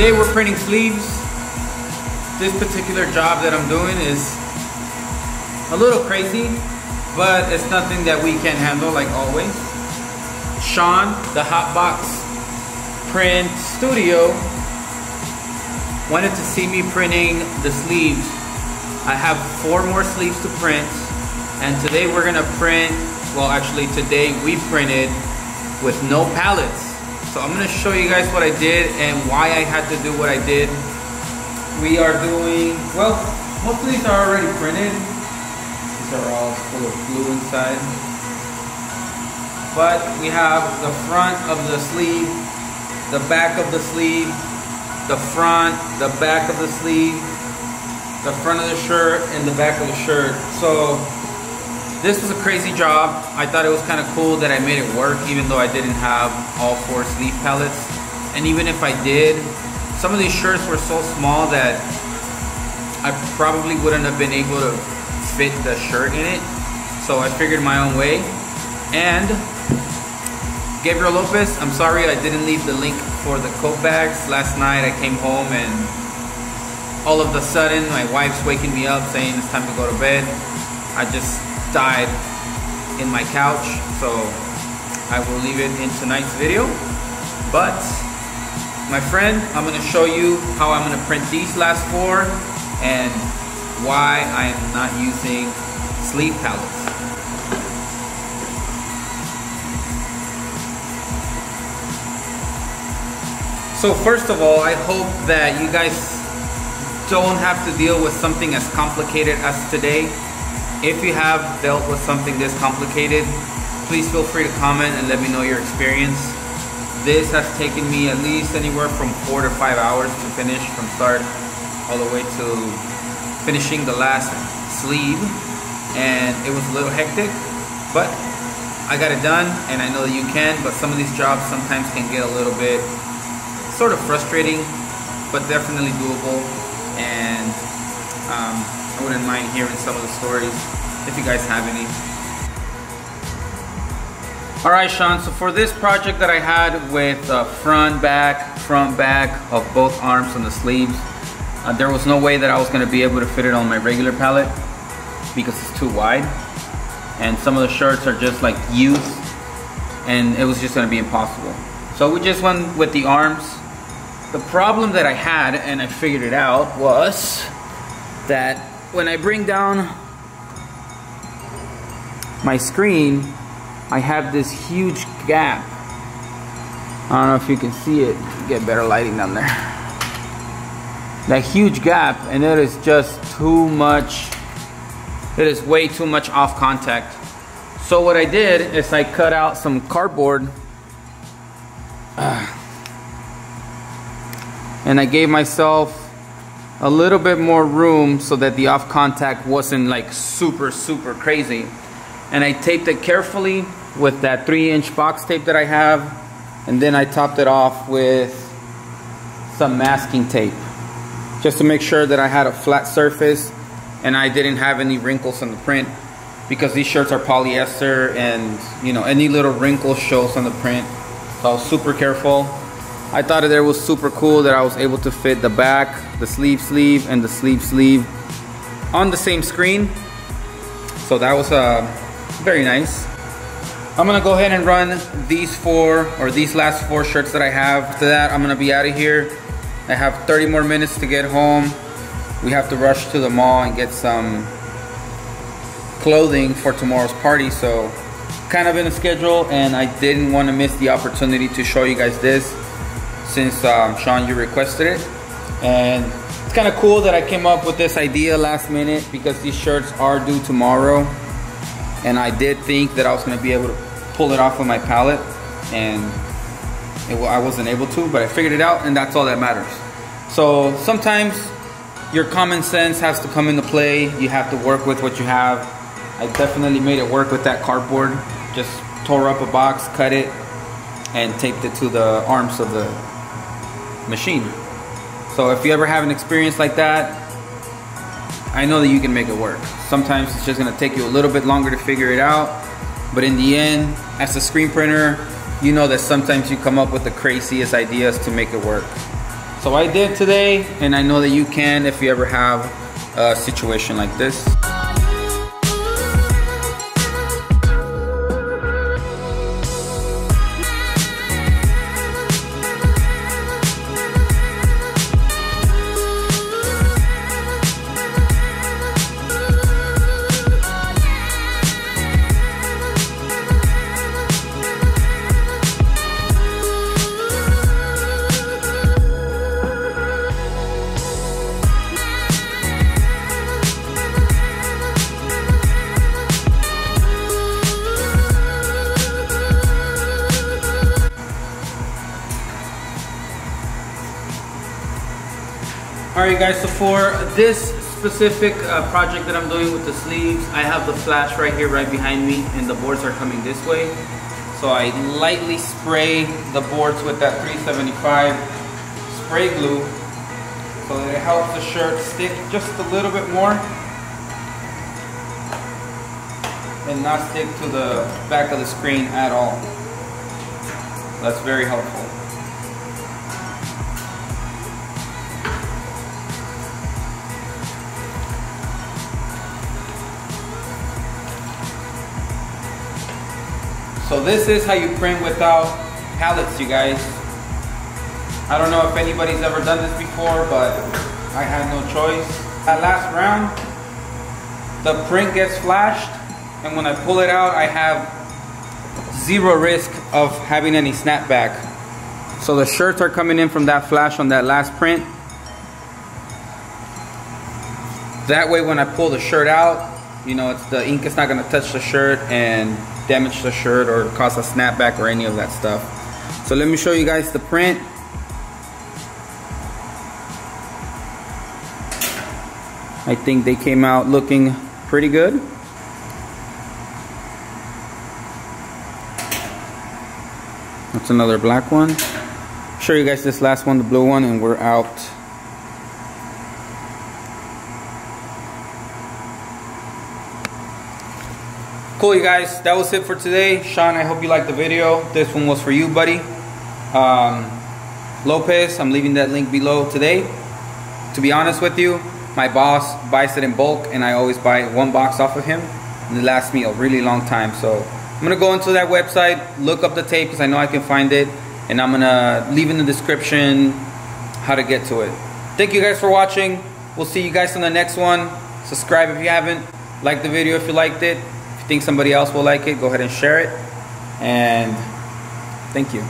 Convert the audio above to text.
Today we're printing sleeves. This particular job that I'm doing is a little crazy, but it's nothing that we can't handle like always. Sean, the Hotbox Print Studio, wanted to see me printing the sleeves. I have 4 more sleeves to print, and today we're gonna print, well actually today we printed with no pallets. So I'm gonna show you guys what I did and why I had to do what I did. We are doing, well, most of these are already printed. These are all full of glue inside. But we have the front of the sleeve, the back of the sleeve, the front, the back of the sleeve, the front of the shirt, and the back of the shirt. So this was a crazy job. I thought it was kind of cool that I made it work even though I didn't have all 4 sleeve pallets. And even if I did, some of these shirts were so small that I probably wouldn't have been able to fit the shirt in it. So I figured my own way. And Gabriel Lopez, I'm sorry I didn't leave the link for the coat bags. Last night I came home and all of a sudden my wife's waking me up saying it's time to go to bed. I just died in my couch, so I will leave it in tonight's video. But my friend, I'm going to show you how I'm going to print these last 4 and why I am not using sleeve pallets. So first of all, I hope that you guys don't have to deal with something as complicated as today. If you have dealt with something this complicated, please feel free to comment and let me know your experience. This has taken me at least anywhere from 4 to 5 hours to finish, from start all the way to finishing the last sleeve. And it was a little hectic, but I got it done, and I know that you can, but some of these jobs sometimes can get a little bit sort of frustrating, but definitely doable. And I wouldn't mind hearing some of the stories if you guys have any. Alright Sean, so for this project that I had with front back of both arms on the sleeves, there was no way that I was going to be able to fit it on my regular pallet because it's too wide, and some of the shirts are just like youth, and it was just going to be impossible. So we just went with the arms. The problem that I had, and I figured it out, was that when I bring down my screen, I have this huge gap. I don't know if you can see it. Get better lighting down there. That huge gap, and it is just too much. It is way too much off contact. So what I did is I cut out some cardboard and I gave myself a little bit more room so that the off contact wasn't like super crazy. And I taped it carefully with that 3-inch box tape that I have, and then I topped it off with some masking tape just to make sure that I had a flat surface and I didn't have any wrinkles on the print, because these shirts are polyester and you know, any little wrinkle shows on the print. So I was super careful. I thought that it was super cool that I was able to fit the back, the sleeve, and the sleeve on the same screen. So that was very nice. I'm gonna go ahead and run these last 4 shirts that I have. After that, I'm gonna be out of here. I have 30 more minutes to get home. We have to rush to the mall and get some clothing for tomorrow's party. So kind of in a schedule, and I didn't want to miss the opportunity to show you guys this, since Sean, you requested it. And it's kind of cool that I came up with this idea last minute, because these shirts are due tomorrow, and I did think that I was going to be able to pull it off with my pallet, and I wasn't able to, but I figured it out, and that's all that matters. So sometimes your common sense has to come into play. You have to work with what you have. I definitely made it work with that cardboard. Just tore up a box, cut it, and taped it to the arms of the machine. So if you ever have an experience like that, I know that you can make it work. Sometimes it's just gonna take you a little bit longer to figure it out, but in the end, as a screen printer, you know that sometimes you come up with the craziest ideas to make it work. So I did today, and I know that you can if you ever have a situation like this. Alright guys, so for this specific project that I'm doing with the sleeves, I have the flash right here, right behind me, and the boards are coming this way. So I lightly spray the boards with that 375 spray glue so that it helps the shirt stick just a little bit more and not stick to the back of the screen at all. That's very helpful. So this is how you print without pallets, you guys. I don't know if anybody's ever done this before, but I had no choice. That last round, the print gets flashed, and when I pull it out, I have zero risk of having any snapback. So the shirts are coming in from that flash on that last print. That way when I pull the shirt out, you know, the ink is not gonna touch the shirt and damage the shirt or cause a snapback or any of that stuff. So let me show you guys the print. I think they came out looking pretty good. That's another black one. Show you guys this last one, the blue one, and we're out. Cool, you guys, that was it for today. Sean, I hope you liked the video. This one was for you, buddy. Lopez, I'm leaving that link below today. To be honest with you, my boss buys it in bulk, and I always buy one box off of him, and it lasts me a really long time. So I'm gonna go into that website, look up the tape, because I know I can find it, and I'm gonna leave in the description how to get to it. Thank you guys for watching. We'll see you guys on the next one. Subscribe if you haven't. Like the video if you liked it. If you think somebody else will like it, go ahead and share it. And thank you.